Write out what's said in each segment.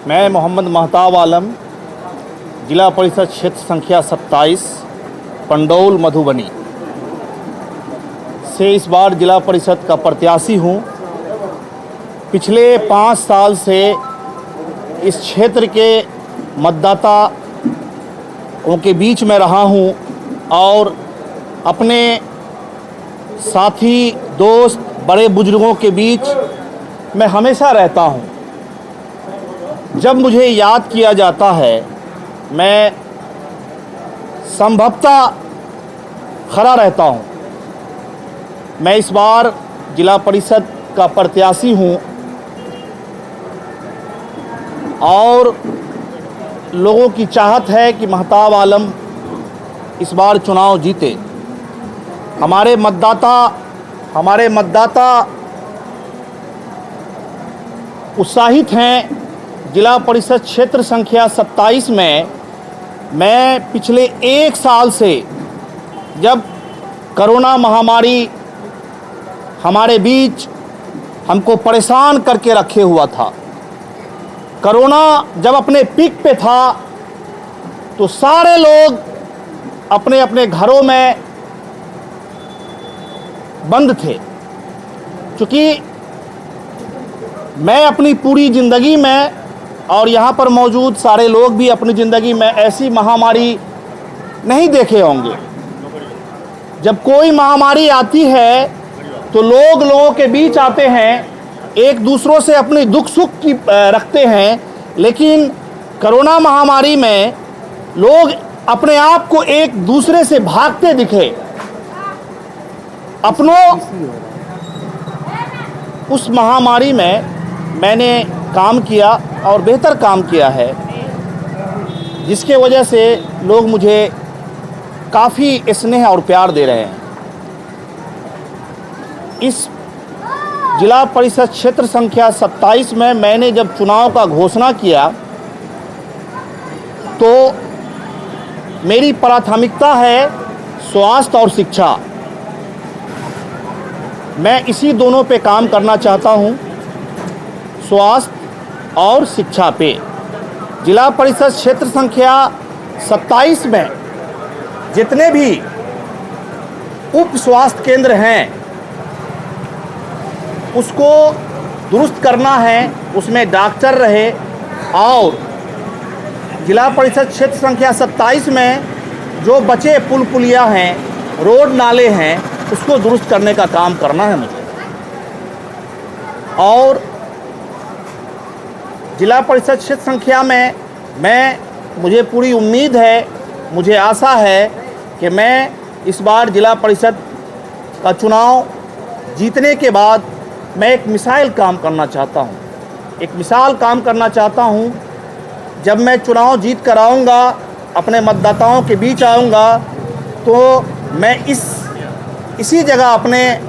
मैं मोहम्मद महताब आलम, जिला परिषद क्षेत्र संख्या 27 पंडौल मधुबनी से इस बार जिला परिषद का प्रत्याशी हूँ। पिछले 5 साल से इस क्षेत्र के मतदाताओं के बीच में रहा हूँ और अपने साथी, दोस्त, बड़े बुजुर्गों के बीच मैं हमेशा रहता हूँ। जब मुझे याद किया जाता है, मैं संभवतः खड़ा रहता हूँ। मैं इस बार जिला परिषद का प्रत्याशी हूँ और लोगों की चाहत है कि महताब आलम इस बार चुनाव जीते। हमारे मतदाता उत्साहित हैं। जिला परिषद क्षेत्र संख्या 27 में मैं पिछले 1 साल से, जब कोरोना महामारी हमारे बीच हमको परेशान करके रखे हुआ था, कोरोना जब अपने पीक पे था तो सारे लोग अपने अपने घरों में बंद थे। क्योंकि मैं अपनी पूरी ज़िंदगी में और यहाँ पर मौजूद सारे लोग भी अपनी ज़िंदगी में ऐसी महामारी नहीं देखे होंगे। जब कोई महामारी आती है तो लोगों के बीच आते हैं, एक दूसरों से अपनी दुख सुख की रखते हैं, लेकिन कोरोना महामारी में लोग अपने आप को एक दूसरे से भागते दिखे। उस महामारी में मैंने काम किया और बेहतर काम किया है, जिसके वजह से लोग मुझे काफ़ी स्नेह और प्यार दे रहे हैं। इस जिला परिषद क्षेत्र संख्या 27 में मैंने जब चुनाव का घोषणा किया तो मेरी प्राथमिकता है स्वास्थ्य और शिक्षा। मैं इसी दोनों पे काम करना चाहता हूँ, स्वास्थ्य और शिक्षा पे। जिला परिषद क्षेत्र संख्या 27 में जितने भी उप स्वास्थ्य केंद्र हैं उसको दुरुस्त करना है, उसमें डॉक्टर रहे, और जिला परिषद क्षेत्र संख्या 27 में जो बचे पुल पुलिया हैं, रोड नाले हैं, उसको दुरुस्त करने का काम करना है मुझे। और जिला परिषद क्षेत्र संख्या में मुझे पूरी उम्मीद है, मुझे आशा है कि मैं इस बार जिला परिषद का चुनाव जीतने के बाद मैं एक मिसाइल काम करना चाहता हूँ। एक मिसाल काम करना चाहता हूँ। जब मैं चुनाव जीत कर आऊँगा, अपने मतदाताओं के बीच आऊँगा, तो मैं इसी जगह अपने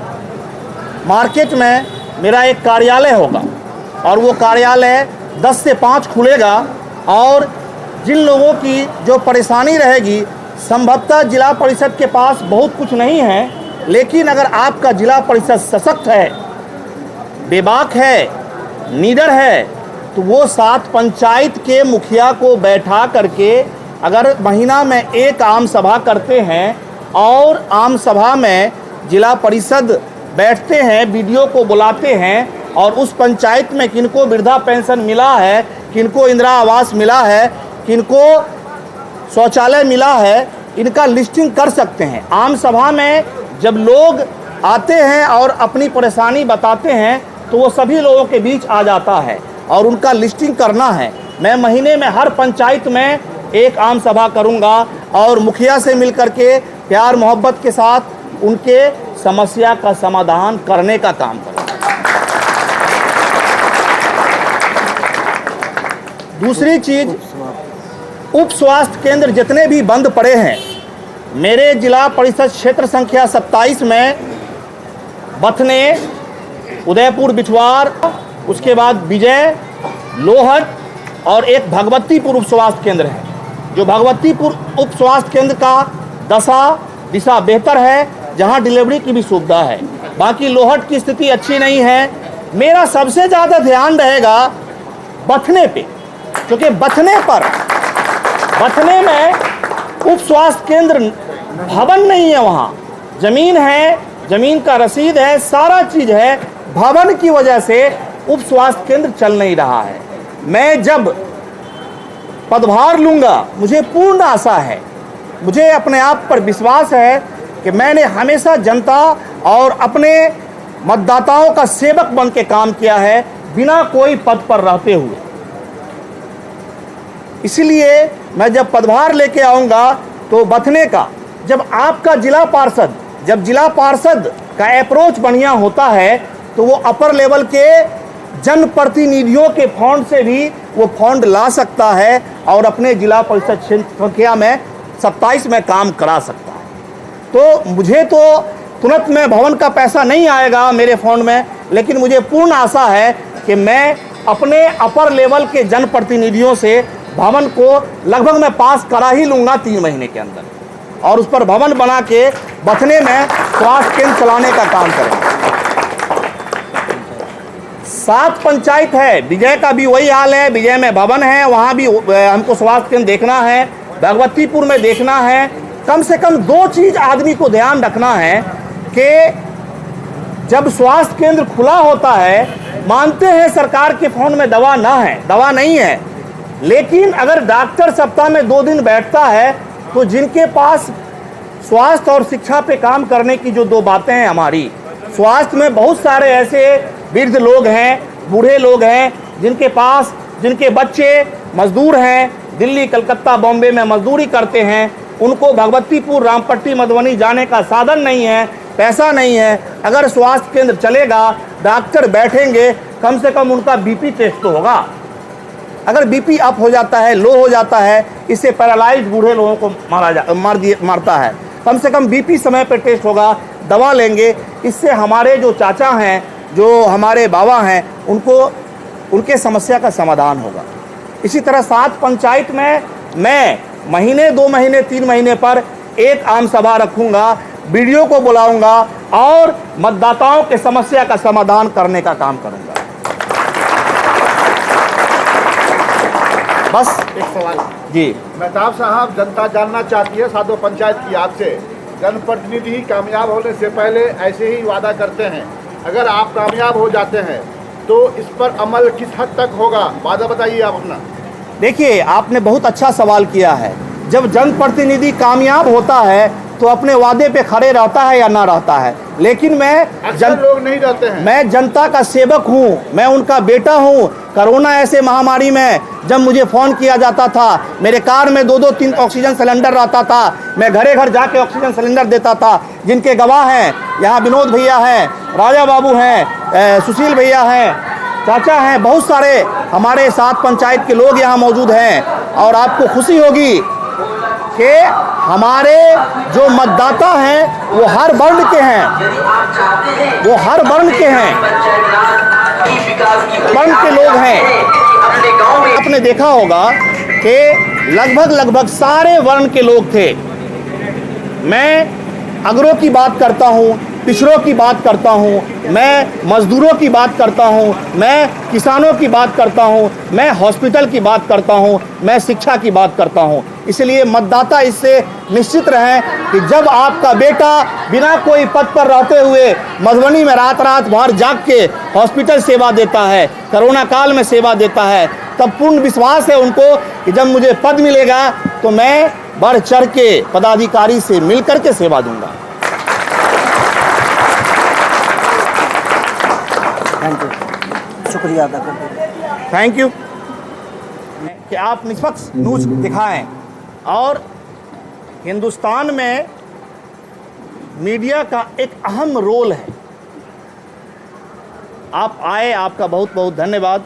मार्केट में मेरा एक कार्यालय होगा और वो कार्यालय 10 से 5 खुलेगा। और जिन लोगों की जो परेशानी रहेगी, संभवतः जिला परिषद के पास बहुत कुछ नहीं है, लेकिन अगर आपका जिला परिषद सशक्त है, बेबाक है, नीडर है, तो वो 7 पंचायत के मुखिया को बैठा करके अगर महीना में एक आम सभा करते हैं और आम सभा में जिला परिषद बैठते हैं, वीडियो को बुलाते हैं और उस पंचायत में किनको वृद्धा पेंशन मिला है, किनको इंदिरा आवास मिला है, किनको शौचालय मिला है, इनका लिस्टिंग कर सकते हैं। आम सभा में जब लोग आते हैं और अपनी परेशानी बताते हैं तो वो सभी लोगों के बीच आ जाता है और उनका लिस्टिंग करना है। मैं महीने में हर पंचायत में एक आम सभा करूंगा और मुखिया से मिलकर के प्यार मोहब्बत के साथ उनके समस्या का समाधान करने का काम करूंगा। दूसरी चीज़, उप स्वास्थ्य केंद्र जितने भी बंद पड़े हैं मेरे जिला परिषद क्षेत्र संख्या 27 में, बथने, उदयपुर बिठवार, उसके बाद विजय, लोहट और एक भगवतीपुर उप स्वास्थ्य केंद्र है। जो भगवतीपुर उप स्वास्थ्य केंद्र का दिशा बेहतर है, जहां डिलीवरी की भी सुविधा है। बाकी लोहट की स्थिति अच्छी नहीं है। मेरा सबसे ज़्यादा ध्यान रहेगा बथने पे। क्योंकि बचने में उप स्वास्थ्य केंद्र भवन नहीं है, वहाँ जमीन है, जमीन का रसीद है, सारा चीज है, भवन की वजह से उप स्वास्थ्य केंद्र चल नहीं रहा है। मैं जब पदभार लूंगा, मुझे पूर्ण आशा है, मुझे अपने आप पर विश्वास है कि मैंने हमेशा जनता और अपने मतदाताओं का सेवक बन के काम किया है, बिना कोई पद पर रहते हुए। इसलिए मैं जब पदभार लेके आऊंगा तो बथने का, जब आपका जिला पार्षद का अप्रोच बढ़िया होता है तो वो अपर लेवल के जनप्रतिनिधियों के फंड से भी वो फंड ला सकता है और अपने जिला परिषद संख्या में 27 में काम करा सकता है। तो मुझे तो तुरंत में भवन का पैसा नहीं आएगा मेरे फंड में, लेकिन मुझे पूर्ण आशा है कि मैं अपने अपर लेवल के जनप्रतिनिधियों से भवन को लगभग मैं पास करा ही लूँगा 3 महीने के अंदर, और उस पर भवन बना के बथने में स्वास्थ्य केंद्र चलाने का काम करेंगे। 7 पंचायत है, विजय का भी वही हाल है, विजय में भवन है, वहाँ भी हमको स्वास्थ्य केंद्र देखना है, भगवतीपुर में देखना है। कम से कम 2 चीज़ आदमी को ध्यान रखना है कि जब स्वास्थ्य केंद्र खुला होता है, मानते हैं सरकार के फंड में दवा नहीं है, लेकिन अगर डॉक्टर सप्ताह में 2 दिन बैठता है तो जिनके पास स्वास्थ्य और शिक्षा पे काम करने की जो 2 बातें हैं हमारी, स्वास्थ्य में बहुत सारे ऐसे वृद्ध लोग हैं, बूढ़े लोग हैं, जिनके बच्चे मजदूर हैं, दिल्ली, कलकत्ता, बॉम्बे में मजदूरी करते हैं, उनको भगवतीपुर, रामपट्टी, मधुबनी जाने का साधन नहीं है, पैसा नहीं है। अगर स्वास्थ्य केंद्र चलेगा, डॉक्टर बैठेंगे, कम से कम उनका बीपी टेस्ट तो होगा। अगर बीपी अप हो जाता है, लो हो जाता है, इससे पैरालाइज बूढ़े लोगों को मारता है। कम से कम बीपी समय पर टेस्ट होगा, दवा लेंगे, इससे हमारे जो चाचा हैं, जो हमारे बाबा हैं, उनके समस्या का समाधान होगा। इसी तरह 7 पंचायत में मैं महीने, 2 महीने, 3 महीने पर एक आम सभा रखूंगा, वीडियो को बुलाऊंगा और मतदाताओं के समस्या का समाधान करने का काम करूंगा। बस एक सवाल जी। मेहताब साहब, जनता जानना चाहती है साधो पंचायत की आपसे, जनप्रतिनिधि कामयाब होने से पहले ऐसे ही वादा करते हैं, अगर आप कामयाब हो जाते हैं तो इस पर अमल किस हद तक होगा, वादा बताइए आप अपना। देखिए, आपने बहुत अच्छा सवाल किया है। जब जनप्रतिनिधि कामयाब होता है तो अपने वादे पे खड़े रहता है या ना रहता है, लेकिन लोग नहीं रहते हैं। मैं जनता का सेवक हूँ, मैं उनका बेटा हूँ। कोरोना ऐसे महामारी में जब मुझे फ़ोन किया जाता था, मेरे कार में 2-2, 3 ऑक्सीजन सिलेंडर रहता था, मैं घरे घर जाके ऑक्सीजन सिलेंडर देता था। जिनके गवाह हैं, यहाँ विनोद भैया हैं, राजा बाबू हैं, सुशील भैया हैं, चाचा हैं, बहुत सारे हमारे 7 पंचायत के लोग यहाँ मौजूद हैं। और आपको खुशी होगी कि हमारे जो मतदाता हैं वो हर वर्ण के हैं, वर्ण के लोग हैं। आपने देखा होगा कि लगभग सारे वर्ण के लोग थे। मैं अगरों की बात करता हूँ, पिछड़ों की बात करता हूँ, मैं मजदूरों की बात करता हूँ, मैं किसानों की बात करता हूँ, मैं हॉस्पिटल की बात करता हूँ, मैं शिक्षा की बात करता हूँ। इसलिए मतदाता इससे निश्चित रहें कि जब आपका बेटा बिना कोई पद पर रहते हुए मधुबनी में रात भर जाग के हॉस्पिटल सेवा देता है, कोरोना काल में सेवा देता है, तब पूर्ण विश्वास है उनको कि जब मुझे पद मिलेगा तो मैं बढ़ चढ़ के पदाधिकारी से मिल कर के सेवा दूंगा। थैंक यू, शुक्रिया अदा करते। थैंक यू कि आप निष्पक्ष न्यूज दिखाएं। और हिंदुस्तान में मीडिया का एक अहम रोल है। आप आए, आपका बहुत बहुत धन्यवाद।